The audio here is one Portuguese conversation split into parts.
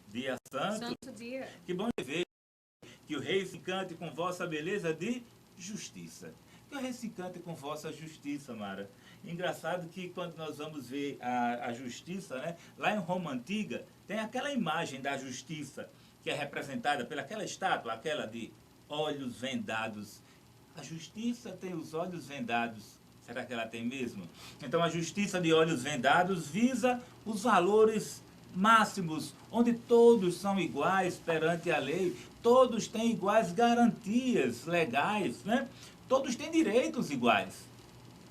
Dia santo. Santo dia. Que bom ver que o rei se encante com vossa beleza de justiça. Que o rei se encante com vossa justiça, Mara. Engraçado que quando nós vamos ver a justiça, né, lá em Roma Antiga, tem aquela imagem da justiça que é representada pelaquela estátua, aquela de olhos vendados. A justiça tem os olhos vendados. Será que ela tem mesmo? Então a justiça de olhos vendados visa os valores máximos, onde todos são iguais perante a lei, todos têm iguais garantias legais, né? Todos têm direitos iguais.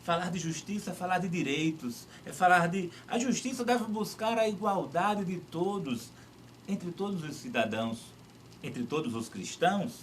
Falar de justiça é falar de direitos, é falar de... A justiça deve buscar a igualdade de todos, entre todos os cidadãos, entre todos os cristãos.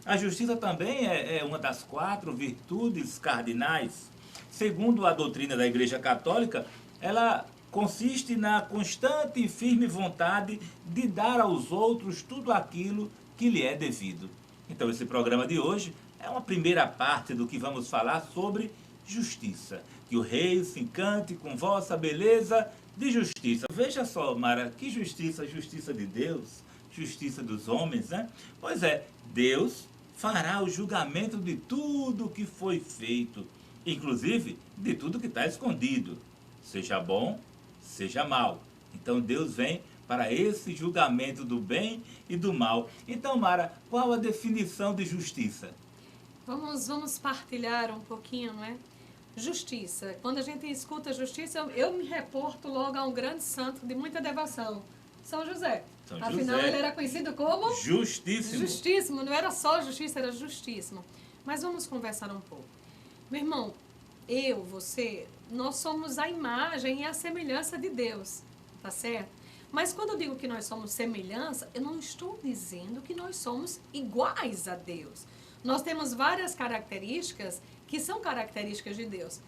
A justiça também é uma das 4 virtudes cardinais. Segundo a doutrina da Igreja Católica, ela consiste na constante e firme vontade de dar aos outros tudo aquilo que lhe é devido. Então esse programa de hoje é uma primeira parte do que vamos falar sobre justiça. Que o rei se encante com vossa beleza de justiça. Veja só, Mara, que justiça? Justiça de Deus, justiça dos homens, né? Pois é, Deus fará o julgamento de tudo que foi feito, inclusive de tudo que está escondido, seja bom, seja mal. Então Deus vem para esse julgamento do bem e do mal. Então, Mara, qual a definição de justiça? Vamos partilhar um pouquinho, não é? Justiça. Quando a gente escuta justiça, eu me reporto logo a um grande santo de muita devoção, São José. Afinal, ele era conhecido como... Justíssimo. Justíssimo. Não era só justiça, era justíssimo. Mas vamos conversar um pouco. Meu irmão, eu, você, nós somos a imagem e a semelhança de Deus, tá certo? Mas quando eu digo que nós somos semelhança, eu não estou dizendo que nós somos iguais a Deus. Nós temos várias características que são características de Deus.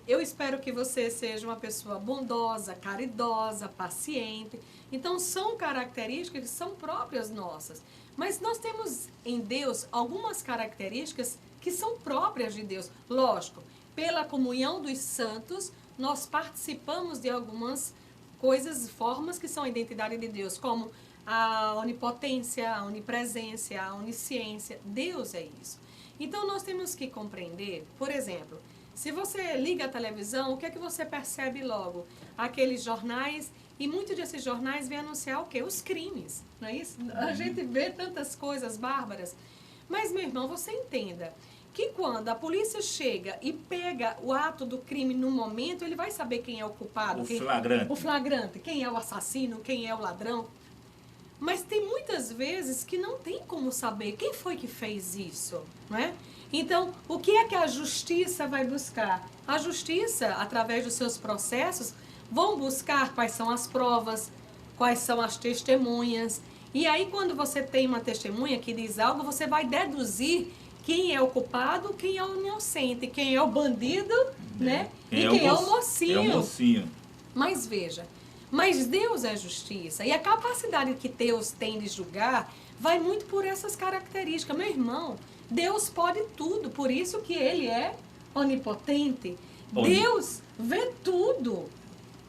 Eu espero que você seja uma pessoa bondosa, caridosa, paciente. Então, são características que são próprias nossas. Mas nós temos em Deus algumas características que são próprias de Deus. Lógico, pela comunhão dos santos, nós participamos de algumas coisas, formas que são a identidade de Deus, como a onipotência, a onipresença, a onisciência. Deus é isso. Então, nós temos que compreender, por exemplo, se você liga a televisão, o que é que você percebe logo? Aqueles jornais, e muitos desses jornais vêm anunciar o quê? Os crimes, não é isso? A gente vê tantas coisas bárbaras. Mas, meu irmão, você entenda que quando a polícia chega e pega o ato do crime no momento, ele vai saber quem é o culpado. Flagrante. O flagrante, quem é o assassino, quem é o ladrão. Mas tem muitas vezes que não tem como saber quem foi que fez isso, não é? Então, o que é que a justiça vai buscar? A justiça, através dos seus processos, vão buscar quais são as provas, quais são as testemunhas. E aí, quando você tem uma testemunha que diz algo, você vai deduzir quem é o culpado, quem é o inocente, quem é o bandido, né? E quem é o mocinho. É o mocinho. Mas veja, mas Deus é justiça. E a capacidade que Deus tem de julgar vai muito por essas características. Meu irmão, Deus pode tudo, por isso que Ele é onipotente. Deus vê tudo,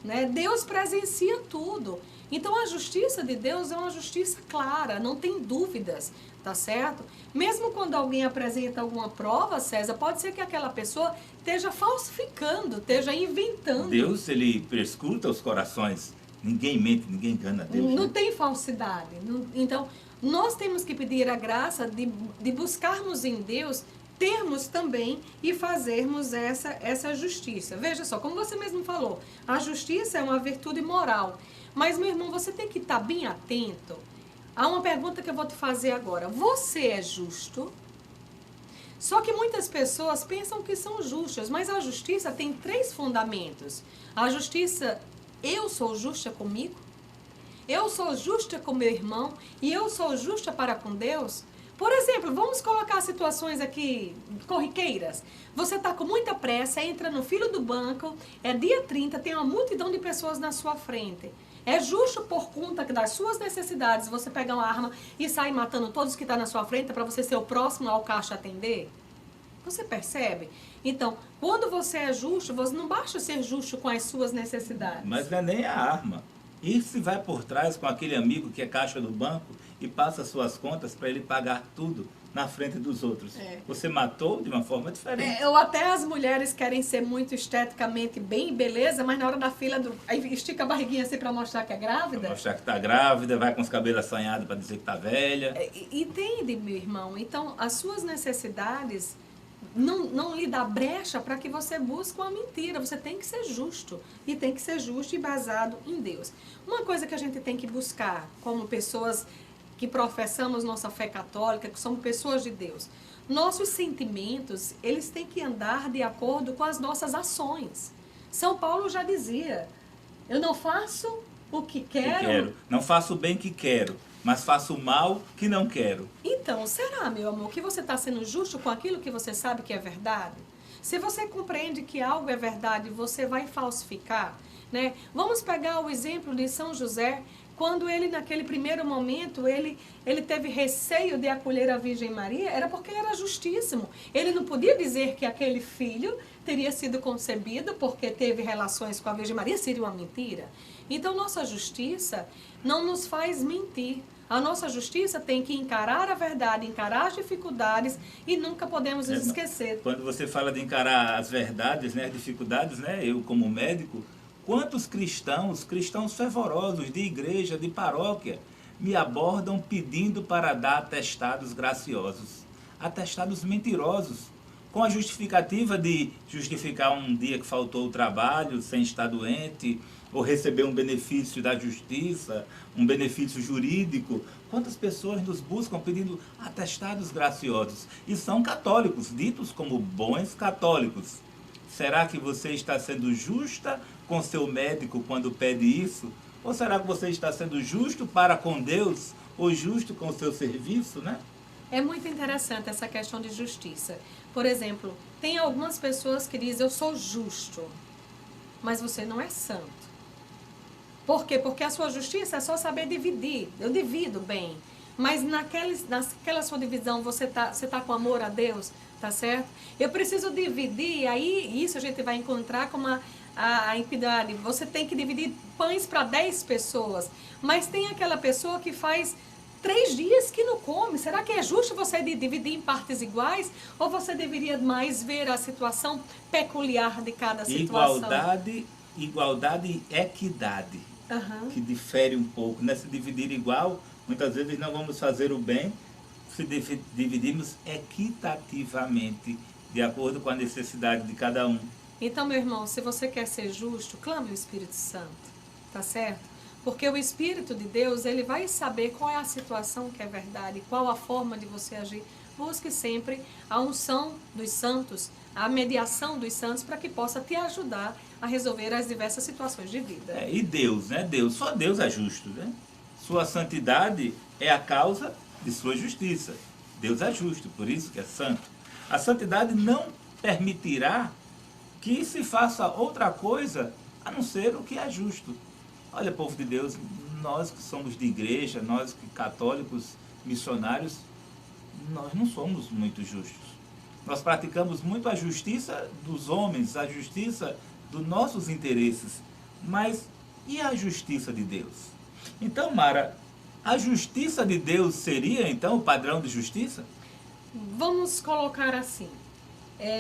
né? Deus presencia tudo. Então a justiça de Deus é uma justiça clara, não tem dúvidas, tá certo? Mesmo quando alguém apresenta alguma prova, César, pode ser que aquela pessoa esteja falsificando, esteja inventando. Deus, ele perscruta os corações. Ninguém mente, ninguém engana Deus. Não né? tem falsidade. Então, nós temos que pedir a graça de buscarmos em Deus, termos também e fazermos essa justiça. Veja só, como você mesmo falou, a justiça é uma virtude moral. Mas, meu irmão, você tem que estar bem atento. Há uma pergunta que eu vou te fazer agora. Você é justo? Só que muitas pessoas pensam que são justas, mas a justiça tem 3 fundamentos. A justiça, eu sou justa comigo, eu sou justa com meu irmão e eu sou justa para com Deus. Por exemplo, vamos colocar situações aqui corriqueiras. Você está com muita pressa, entra no filo do banco, é dia 30, tem uma multidão de pessoas na sua frente. É justo por conta das suas necessidades você pegar uma arma e sair matando todos que estão na sua frente para você ser o próximo ao caixa atender? Você percebe? Então, quando você é justo, você não basta ser justo com as suas necessidades. Mas não é nem a arma. E se vai por trás com aquele amigo que é caixa do banco e passa suas contas para ele pagar tudo na frente dos outros? Você matou de uma forma diferente. Ou até as mulheres querem ser muito esteticamente bem, beleza, mas na hora da fila, aí estica a barriguinha assim para mostrar que é grávida. Pra mostrar que está grávida, vai com os cabelos assanhados para dizer que está velha. Entende, meu irmão? Então, as suas necessidades não lhe dá brecha para que você busque uma mentira. Você tem que ser justo. E tem que ser justo e baseado em Deus. Uma coisa que a gente tem que buscar como pessoas que professamos nossa fé católica, que somos pessoas de Deus, nossos sentimentos, eles têm que andar de acordo com as nossas ações. São Paulo já dizia, eu não faço o que quero. Não faço o bem que quero, mas faço o mal que não quero. Então, será, meu amor, que você está sendo justo com aquilo que você sabe que é verdade? Se você compreende que algo é verdade, você vai falsificar, né? Vamos pegar o exemplo de São José, quando ele, naquele primeiro momento, ele teve receio de acolher a Virgem Maria, era porque ele era justíssimo. Ele não podia dizer que aquele filho teria sido concebido porque teve relações com a Virgem Maria, seria uma mentira. Então, nossa justiça não nos faz mentir. A nossa justiça tem que encarar a verdade, encarar as dificuldades e nunca podemos esquecer. Quando você fala de encarar as verdades, né, as dificuldades, né, eu como médico, quantos cristãos fervorosos de igreja, de paróquia, me abordam pedindo para dar atestados graciosos, atestados mentirosos, com a justificativa de justificar um dia que faltou o trabalho, sem estar doente, ou receber um benefício da justiça, um benefício jurídico. Quantas pessoas nos buscam pedindo atestados graciosos? E são católicos, ditos como bons católicos. Será que você está sendo justa com seu médico quando pede isso? Ou será que você está sendo justo para com Deus ou justo com o seu serviço, né? É muito interessante essa questão de justiça. Por exemplo, tem algumas pessoas que dizem, eu sou justo, mas você não é santo. Por quê? Porque a sua justiça é só saber dividir. Eu divido bem. Mas naquela sua divisão você tá com amor a Deus, tá certo? Eu preciso dividir, aí isso a gente vai encontrar como a impiedade. Você tem que dividir pães para 10 pessoas. Mas tem aquela pessoa que faz 3 dias que não come. Será que é justo você dividir em partes iguais? Ou você deveria mais ver a situação peculiar de cada situação? Igualdade e equidade. Que difere um pouco, né? Se dividir igual, muitas vezes não vamos fazer o bem se dividirmos equitativamente, de acordo com a necessidade de cada um. Então, meu irmão, se você quer ser justo, clame o Espírito Santo, tá certo? Porque o Espírito de Deus, ele vai saber qual é a situação que é verdade, qual a forma de você agir. Busque sempre a unção dos santos, a mediação dos santos, para que possa te ajudar a resolver as diversas situações de vida. E Deus, né? Só Deus é justo, né? Sua santidade é a causa de sua justiça. Deus é justo, por isso que é santo. A santidade não permitirá que se faça outra coisa a não ser o que é justo. Olha, povo de Deus, nós que somos de igreja, nós que católicos, missionários, nós não somos muito justos. Nós praticamos muito a justiça dos homens, a justiça dos nossos interesses. Mas e a justiça de Deus? Então, Mara, a justiça de Deus seria, então, o padrão de justiça? Vamos colocar assim.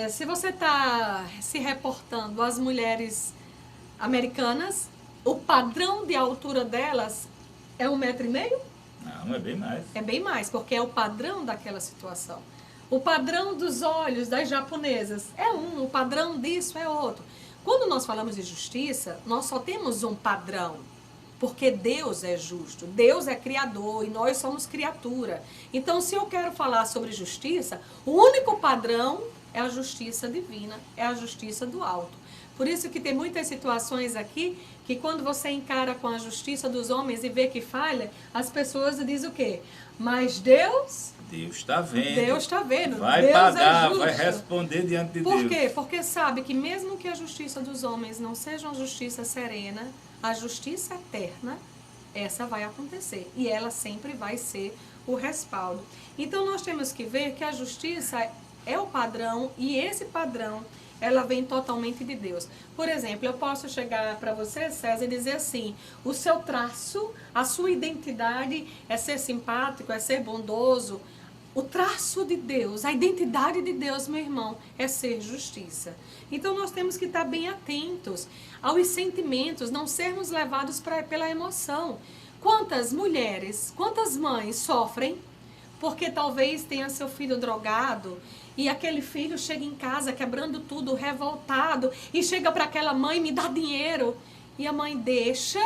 Se você está se reportando às mulheres americanas, o padrão de altura delas é 1,5 metro? Não, é bem mais. É bem mais, porque é o padrão daquela situação. O padrão dos olhos das japonesas é um, o padrão disso é outro. Quando nós falamos de justiça, nós só temos um padrão, porque Deus é justo, Deus é criador e nós somos criatura. Então, se eu quero falar sobre justiça, o único padrão é a justiça divina, é a justiça do alto. Por isso que tem muitas situações aqui que quando você encara com a justiça dos homens e vê que falha, as pessoas dizem o quê? Mas Deus Deus está vendo. Deus está vendo. Vai Deus pagar, é vai justo. responder diante de Por Deus. quê? Porque sabe que mesmo que a justiça dos homens não seja uma justiça serena, a justiça eterna, essa vai acontecer. E ela sempre vai ser o respaldo. Então nós temos que ver que a justiça é o padrão, e esse padrão, ela vem totalmente de Deus. Por exemplo, eu posso chegar para você, César, e dizer assim: o seu traço, a sua identidade é ser simpático, é ser bondoso. O traço de Deus, a identidade de Deus, meu irmão, é ser justiça. Então nós temos que estar bem atentos aos sentimentos, não sermos levados pela emoção. Quantas mulheres, quantas mães sofrem porque talvez tenha seu filho drogado e aquele filho chega em casa quebrando tudo, revoltado, e chega para aquela mãe: me dá dinheiro. E a mãe deixa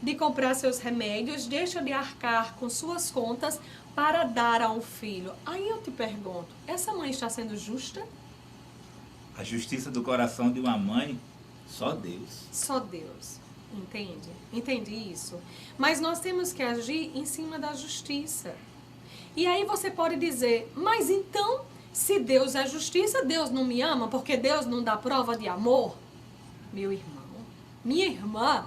de comprar seus remédios, deixa de arcar com suas contas para dar a um filho. Aí eu te pergunto, essa mãe está sendo justa? A justiça do coração de uma mãe, só Deus. Só Deus. Entende? Entende isso? Mas nós temos que agir em cima da justiça. E aí você pode dizer: mas então, se Deus é justiça, Deus não me ama porque Deus não dá prova de amor? Meu irmão, minha irmã,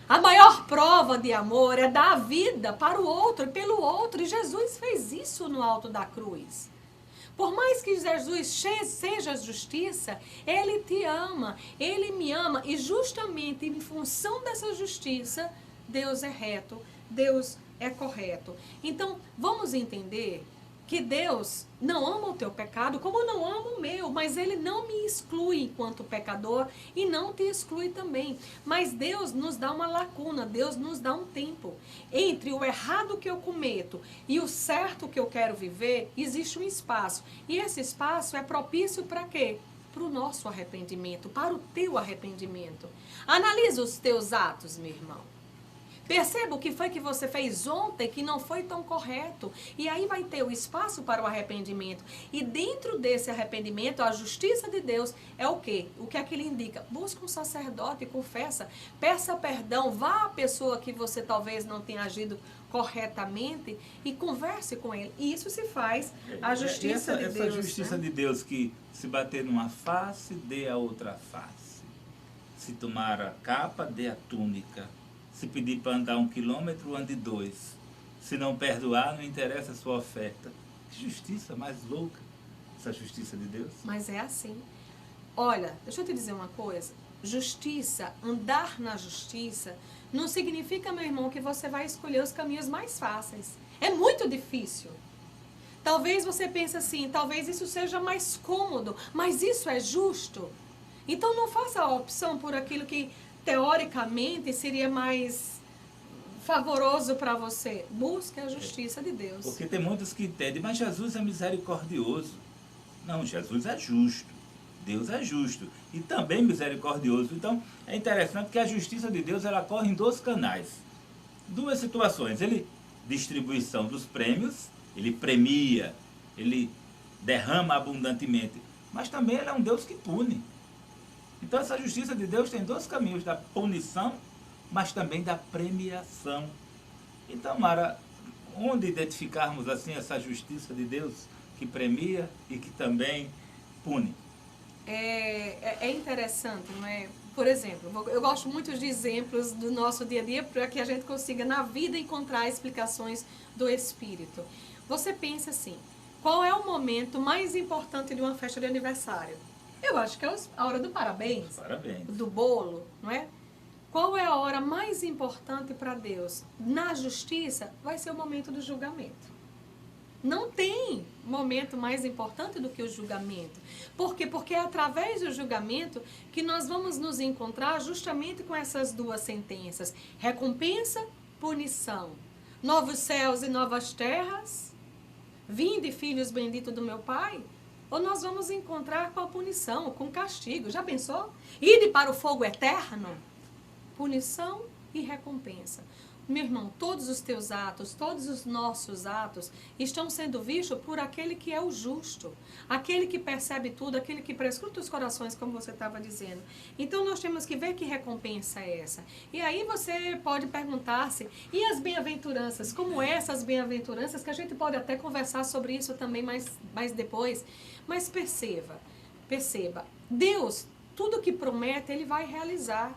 a maior prova de amor é dar a vida para o outro e pelo outro. E Jesus fez isso no alto da cruz. Por mais que Jesus seja justiça, Ele te ama, Ele me ama. E justamente em função dessa justiça, Deus é reto, Deus é correto. Então, vamos entender que Deus não ama o teu pecado como não ama o meu, mas Ele não me exclui enquanto pecador e não te exclui também. Mas Deus nos dá uma lacuna, Deus nos dá um tempo. Entre o errado que eu cometo e o certo que eu quero viver, existe um espaço. E esse espaço é propício para quê? Para o nosso arrependimento, para o teu arrependimento. Analisa os teus atos, meu irmão. Perceba o que foi que você fez ontem que não foi tão correto. E aí vai ter o espaço para o arrependimento. E dentro desse arrependimento, a justiça de Deus é o quê? O que é que ele indica? Busca um sacerdote, confessa, peça perdão, vá à pessoa que você talvez não tenha agido corretamente e converse com ele. E isso se faz a justiça de Deus. Essa justiça, né, de Deus, que se bater numa face, dê a outra face. Se tomar a capa, dê a túnica. Se pedir para andar 1 quilômetro, ande 2. Se não perdoar, não interessa a sua oferta. Que justiça mais louca, essa justiça de Deus. Mas é assim. Olha, deixa eu te dizer uma coisa. Justiça, andar na justiça, não significa, meu irmão, que você vai escolher os caminhos mais fáceis. É muito difícil. Talvez você pense assim, talvez isso seja mais cômodo, mas isso é justo. Então não faça a opção por aquilo que teoricamente seria mais favoroso para você. Busque a justiça de Deus. Porque tem muitos que entendem: mas Jesus é misericordioso. Não, Jesus é justo. Deus é justo e também misericordioso. Então é interessante que a justiça de Deus, ela corre em 2 canais. 2 situações. Ele, distribuição dos prêmios, ele premia, ele derrama abundantemente. Mas também ele é um Deus que pune. Então essa justiça de Deus tem 2 caminhos: da punição, mas também da premiação. Então, Mara, onde identificarmos assim essa justiça de Deus que premia e que também pune? É interessante, não é? Por exemplo, eu gosto muito de exemplos do nosso dia a dia para que a gente consiga na vida encontrar explicações do Espírito. Você pensa assim: qual é o momento mais importante de uma festa de aniversário? Eu acho que é a hora do parabéns. Parabéns. Do bolo, não é? Qual é a hora mais importante para Deus? Na justiça, vai ser o momento do julgamento. Não tem momento mais importante do que o julgamento. Por quê? Porque é através do julgamento que nós vamos nos encontrar justamente com essas 2 sentenças: recompensa, punição. Novos céus e novas terras, vinde, filhos benditos do meu Pai. Ou nós vamos encontrar com a punição, com o castigo. Já pensou? Ide para o fogo eterno. Punição e recompensa. Meu irmão, todos os teus atos, todos os nossos atos estão sendo vistos por aquele que é o justo, aquele que percebe tudo, aquele que prescruta os corações, como você estava dizendo. Então nós temos que ver que recompensa é essa. E aí você pode perguntar-se, e as bem-aventuranças? Como essas bem-aventuranças, que a gente pode até conversar sobre isso também mais depois, mas perceba, Deus, tudo que promete, Ele vai realizar.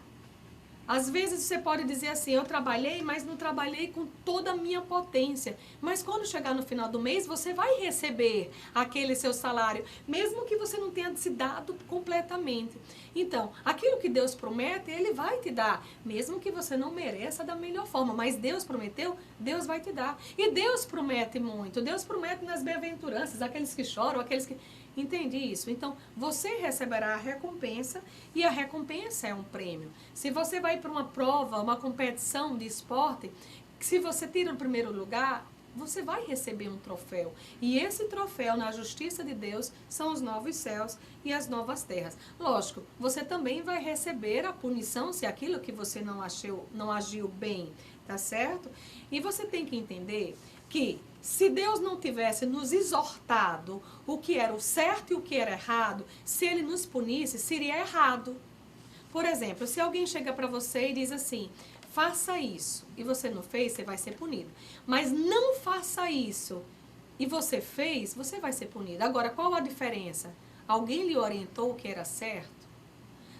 Às vezes você pode dizer assim, eu trabalhei, mas não trabalhei com toda a minha potência. Mas quando chegar no final do mês, você vai receber aquele seu salário, mesmo que você não tenha se dado completamente. Então, aquilo que Deus promete, Ele vai te dar, mesmo que você não mereça da melhor forma. Mas Deus prometeu, Deus vai te dar. E Deus promete muito, Deus promete nas bem-aventuranças, aqueles que choram, aqueles que... Entende isso? Então, você receberá a recompensa e a recompensa é um prêmio. Se você vai para uma prova, uma competição de esporte, se você tira o primeiro lugar, você vai receber um troféu. E esse troféu, na justiça de Deus, são os novos céus e as novas terras. Lógico, você também vai receber a punição se aquilo que você não agiu bem, tá certo? E você tem que entender que se Deus não tivesse nos exortado o que era o certo e o que era errado, se Ele nos punisse, seria errado. Por exemplo, se alguém chega para você e diz assim, faça isso, e você não fez, você vai ser punido. Mas não faça isso, e você fez, você vai ser punido. Agora, qual a diferença? Alguém lhe orientou o que era certo?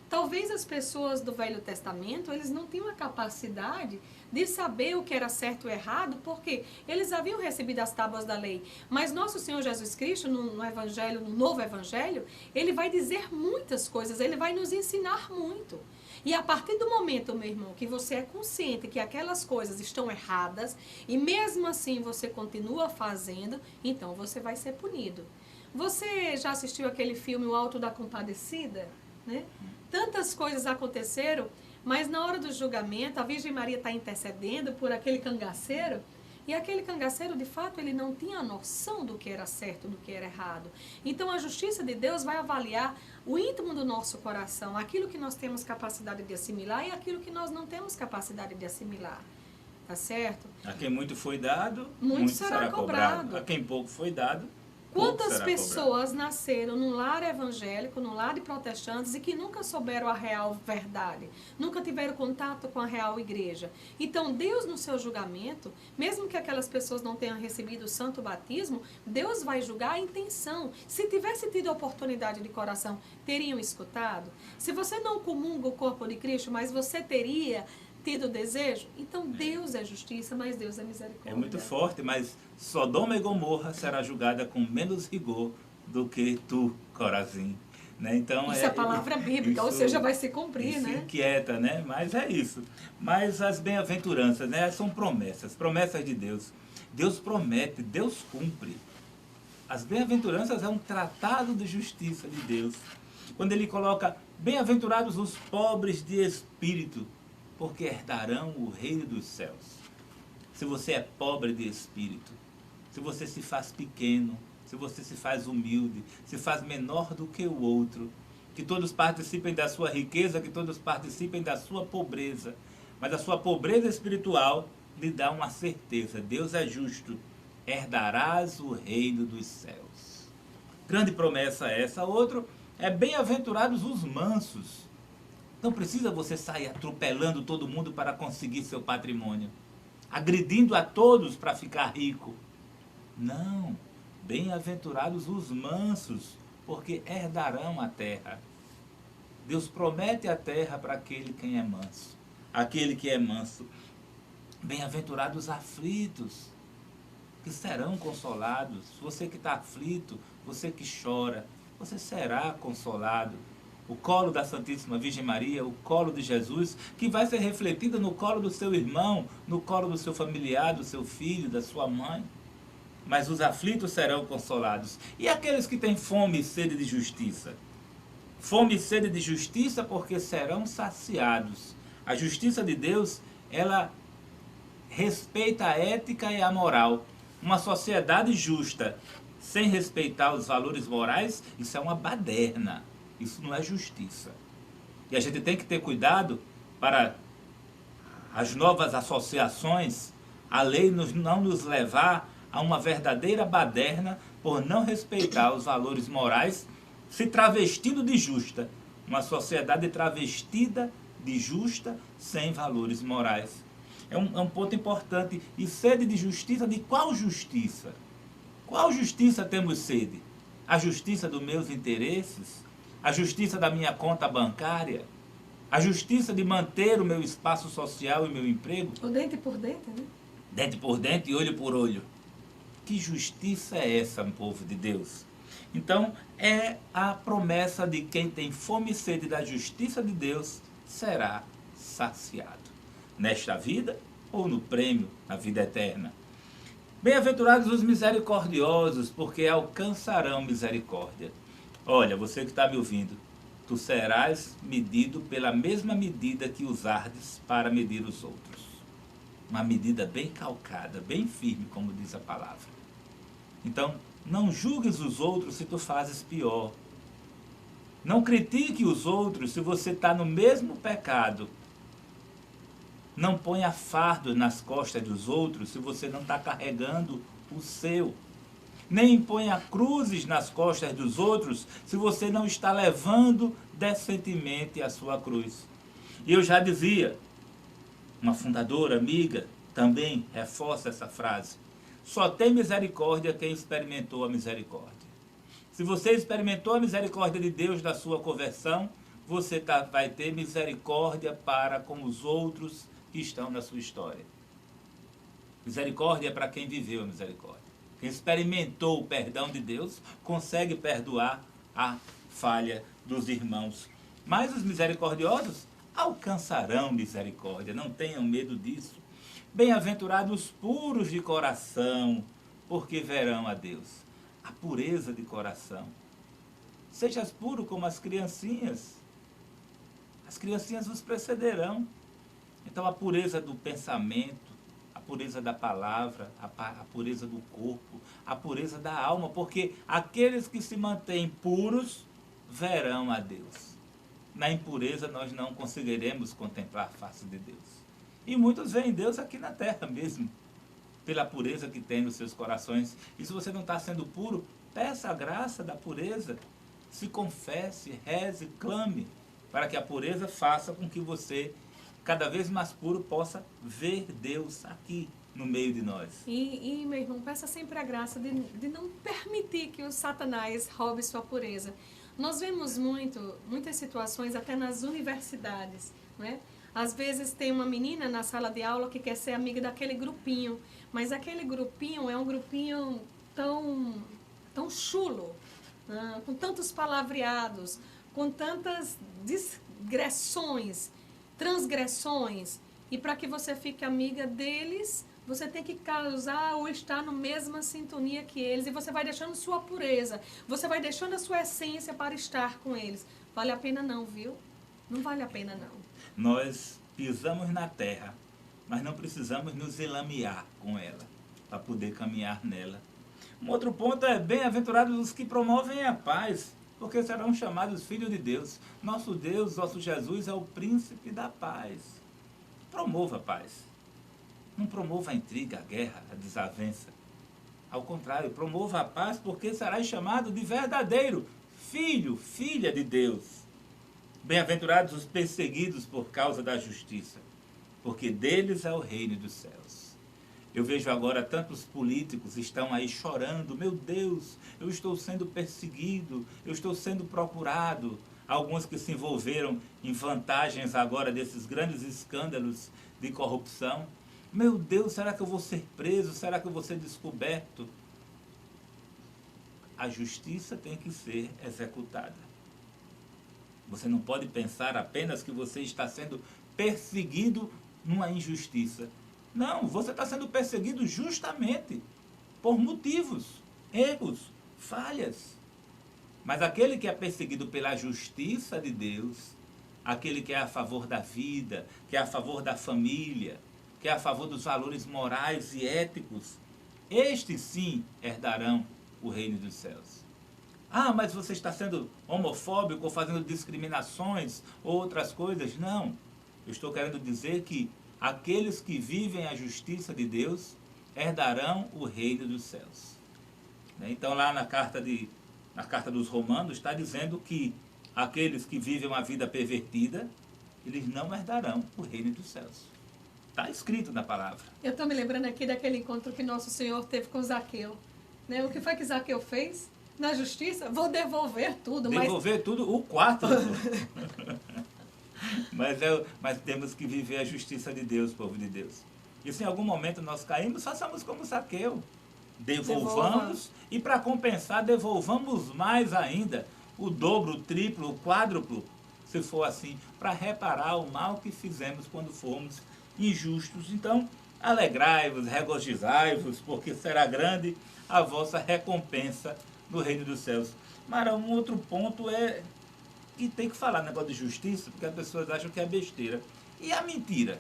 Talvez as pessoas do Velho Testamento, eles não tinham a capacidade de saber o que era certo e errado, porque eles haviam recebido as tábuas da lei. Mas nosso Senhor Jesus Cristo, no Evangelho, no Novo Evangelho, Ele vai dizer muitas coisas, Ele vai nos ensinar muito. E a partir do momento, meu irmão, que você é consciente que aquelas coisas estão erradas, e mesmo assim você continua fazendo, então você vai ser punido. Você já assistiu aquele filme O Alto da Compadecida? Né? Tantas coisas aconteceram, mas na hora do julgamento, a Virgem Maria está intercedendo por aquele cangaceiro, e aquele cangaceiro, de fato, ele não tinha noção do que era certo, do que era errado. Então, a justiça de Deus vai avaliar o íntimo do nosso coração, aquilo que nós temos capacidade de assimilar e aquilo que nós não temos capacidade de assimilar. Tá certo? A quem muito foi dado, muito será cobrado. A quem pouco foi dado, quantas pessoas nasceram num lar evangélico, num lar de protestantes e que nunca souberam a real verdade, nunca tiveram contato com a real igreja. Então, Deus no seu julgamento, mesmo que aquelas pessoas não tenham recebido o santo batismo, Deus vai julgar a intenção. Se tivesse tido a oportunidade de coração, teriam escutado? Se você não comunga o corpo de Cristo, mas você teria tido desejo? Então Deus é justiça, mas Deus é misericórdia. É muito forte, mas Sodoma e Gomorra será julgada com menos rigor do que tu, Corazim. Né? Então, isso é palavra bíblica, ou seja, vai se cumprir, isso né? Inquieta, né? Mas é isso. Mas as bem-aventuranças, né? São promessas de Deus. Deus promete, Deus cumpre. As bem-aventuranças é um tratado de justiça de Deus. Quando ele coloca, bem-aventurados os pobres de espírito, porque herdarão o reino dos céus. Se você é pobre de espírito, se você se faz pequeno, se você se faz humilde, se faz menor do que o outro, que todos participem da sua riqueza, que todos participem da sua pobreza, mas a sua pobreza espiritual lhe dá uma certeza, Deus é justo, herdarás o reino dos céus. Grande promessa essa. Outro é bem-aventurados os mansos. Não precisa você sair atropelando todo mundo para conseguir seu patrimônio, agredindo a todos para ficar rico. Não, bem-aventurados os mansos, porque herdarão a terra. Deus promete a terra para aquele que é manso. Bem-aventurados os aflitos, que serão consolados. Você que está aflito, você que chora, você será consolado. O colo da Santíssima Virgem Maria, o colo de Jesus, que vai ser refletido no colo do seu irmão, no colo do seu familiar, do seu filho, da sua mãe. Mas os aflitos serão consolados. E aqueles que têm fome e sede de justiça? Fome e sede de justiça porque serão saciados. A justiça de Deus, ela respeita a ética e a moral. Uma sociedade justa, sem respeitar os valores morais, isso é uma baderna. Isso não é justiça. E a gente tem que ter cuidado para as novas associações, a lei não nos levar a uma verdadeira baderna por não respeitar os valores morais, se travestindo de justa. Uma sociedade travestida de justa, sem valores morais. É um ponto importante. E sede de justiça, de qual justiça? Qual justiça temos sede? A justiça dos meus interesses? A justiça da minha conta bancária? A justiça de manter o meu espaço social e meu emprego? O dente por dente, né? Dente por dente e olho por olho. Que justiça é essa, povo de Deus? Então, é a promessa de quem tem fome e sede da justiça de Deus será saciado. Nesta vida ou no prêmio, na vida eterna. Bem-aventurados os misericordiosos, porque alcançarão misericórdia. Olha, você que está me ouvindo, tu serás medido pela mesma medida que usardes para medir os outros. Uma medida bem calcada, bem firme, como diz a palavra. Então, não julgues os outros se tu fazes pior. Não critique os outros se você está no mesmo pecado. Não ponha fardo nas costas dos outros se você não está carregando o seu. Nem ponha cruzes nas costas dos outros se você não está levando decentemente a sua cruz. E eu já dizia, uma fundadora, amiga, também reforça essa frase. Só tem misericórdia quem experimentou a misericórdia. Se você experimentou a misericórdia de Deus da sua conversão, você vai ter misericórdia para com os outros que estão na sua história. Misericórdia é para quem viveu a misericórdia. Quem experimentou o perdão de Deus consegue perdoar a falha dos irmãos. Mas os misericordiosos alcançarão misericórdia, não tenham medo disso. Bem-aventurados puros de coração, porque verão a Deus. A pureza de coração. Sejas puro como as criancinhas. As criancinhas vos precederão. Então a pureza do pensamento, a pureza da palavra, a pureza do corpo, a pureza da alma, porque aqueles que se mantêm puros verão a Deus. Na impureza nós não conseguiremos contemplar a face de Deus. E muitos veem Deus aqui na terra mesmo, pela pureza que tem nos seus corações. E se você não está sendo puro, peça a graça da pureza. Se confesse, reze, clame, para que a pureza faça com que você, cada vez mais puro, possa ver Deus aqui no meio de nós. E meu irmão, peça sempre a graça de não permitir que o Satanás roube sua pureza. Nós vemos muitas situações até nas universidades, não é? Às vezes tem uma menina na sala de aula que quer ser amiga daquele grupinho, mas aquele grupinho é um grupinho tão chulo, com tantos palavreados, com tantas digressões, transgressões, e para que você fique amiga deles, você tem que causar ou estar na mesma sintonia que eles, e você vai deixando sua pureza, você vai deixando a sua essência para estar com eles. Vale a pena não, viu? Não vale a pena não. Nós pisamos na terra, mas não precisamos nos enlamear com ela, para poder caminhar nela. Um outro ponto é, bem-aventurados os que promovem a paz, porque serão chamados filhos de Deus. Nosso Deus, nosso Jesus é o príncipe da paz. Promova a paz. Não promova a intriga, a guerra, a desavença. Ao contrário, promova a paz, porque serás chamado de verdadeiro filho, filha de Deus. Bem-aventurados os perseguidos por causa da justiça, porque deles é o reino dos céus. Eu vejo agora tantos políticos estão aí chorando, meu Deus, eu estou sendo perseguido, eu estou sendo procurado. Alguns que se envolveram em vantagens agora desses grandes escândalos de corrupção. Meu Deus, será que eu vou ser preso? Será que eu vou ser descoberto? A justiça tem que ser executada. Você não pode pensar apenas que você está sendo perseguido numa injustiça. Não, você está sendo perseguido justamente por motivos, erros, falhas. Mas aquele que é perseguido pela justiça de Deus, aquele que é a favor da vida, que é a favor da família, que é a favor dos valores morais e éticos, estes sim herdarão o reino dos céus. Ah, mas você está sendo homofóbico ou fazendo discriminações ou outras coisas? Não. Eu estou querendo dizer que aqueles que vivem a justiça de Deus herdarão o reino dos céus. Então lá na carta dos Romanos está dizendo que aqueles que vivem uma vida pervertida, eles não herdarão o reino dos céus. Está escrito na palavra. Eu estou me lembrando aqui daquele encontro que nosso Senhor teve com Zaqueu. Né? O que foi que Zaqueu fez? Na justiça, vou devolver tudo. Devolver tudo, o quarto. Mas temos que viver a justiça de Deus, povo de Deus. E se em algum momento nós caímos, façamos como Zaqueu. Devolvamos e para compensar, devolvamos mais ainda. O dobro, o triplo, o quádruplo, se for assim, para reparar o mal que fizemos quando fomos injustos. Então, alegrai-vos, regozijai-vos, porque será grande a vossa recompensa no reino dos céus. Mara, um outro ponto é que tem que falar negócio de justiça, porque as pessoas acham que é besteira. E a mentira?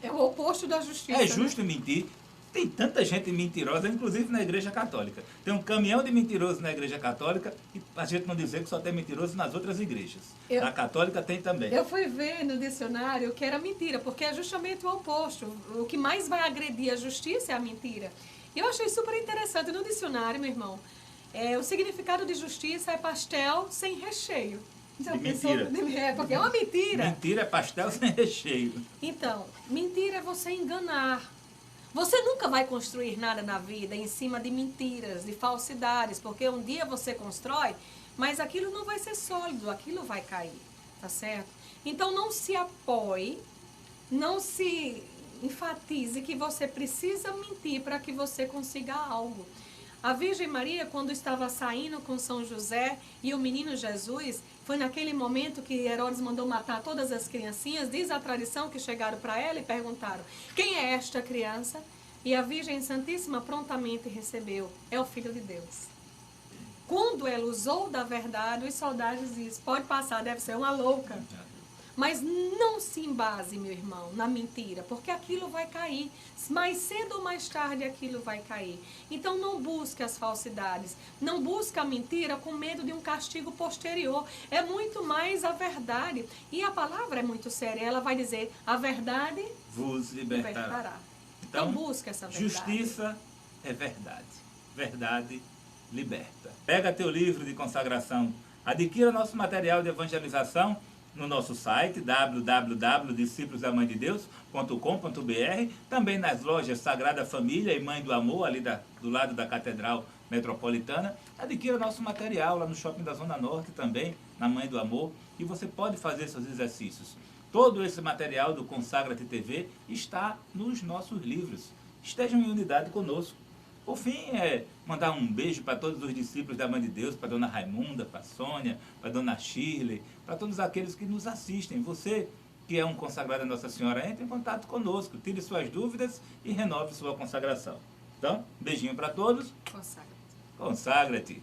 É o oposto da justiça. É justo mentir? Tem tanta gente mentirosa, inclusive na Igreja Católica. Tem um caminhão de mentirosos na Igreja Católica e a gente não dizer que só tem mentiroso nas outras igrejas. Na Católica tem também. Eu fui ver no dicionário que era mentira, porque é justamente o oposto. O que mais vai agredir a justiça é a mentira. E eu achei super interessante no dicionário, meu irmão. O significado de justiça é pastel sem recheio. De mentira. Porque é uma mentira. Mentira é pastel sem recheio. Então, mentira é você enganar. Você nunca vai construir nada na vida em cima de mentiras, de falsidades, porque um dia você constrói, mas aquilo não vai ser sólido, aquilo vai cair, tá certo? Então não se apoie, não se enfatize que você precisa mentir para que você consiga algo. A Virgem Maria, quando estava saindo com São José e o menino Jesus, foi naquele momento que Herodes mandou matar todas as criancinhas. Diz a tradição que chegaram para ela e perguntaram: quem é esta criança? E a Virgem Santíssima prontamente recebeu: é o Filho de Deus. Quando ela usou da verdade, os soldados dizem: pode passar, deve ser uma louca. Mas não se embase, meu irmão, na mentira, porque aquilo vai cair. Mais cedo ou mais tarde aquilo vai cair. Então não busque as falsidades. Não busque a mentira com medo de um castigo posterior. É muito mais a verdade. E a palavra é muito séria. Ela vai dizer: a verdade vos libertará. Então busque essa verdade. Justiça é verdade. Verdade liberta. Pega teu livro de consagração. Adquira nosso material de evangelização no nosso site www.discípulosamãededeus.com.br, também nas lojas Sagrada Família e Mãe do Amor, ali do lado da Catedral Metropolitana. Adquira nosso material lá no Shopping da Zona Norte também, na Mãe do Amor, e você pode fazer seus exercícios. Todo esse material do Consagra-te TV está nos nossos livros. Estejam em unidade conosco. Por fim, mandar um beijo para todos os discípulos da Mãe de Deus, para a Dona Raimunda, para a Sônia, para a Dona Shirley, para todos aqueles que nos assistem. Você, que é um consagrado a Nossa Senhora, entre em contato conosco, tire suas dúvidas e renove sua consagração. Então, beijinho para todos. Consagra-te. Consagra-te.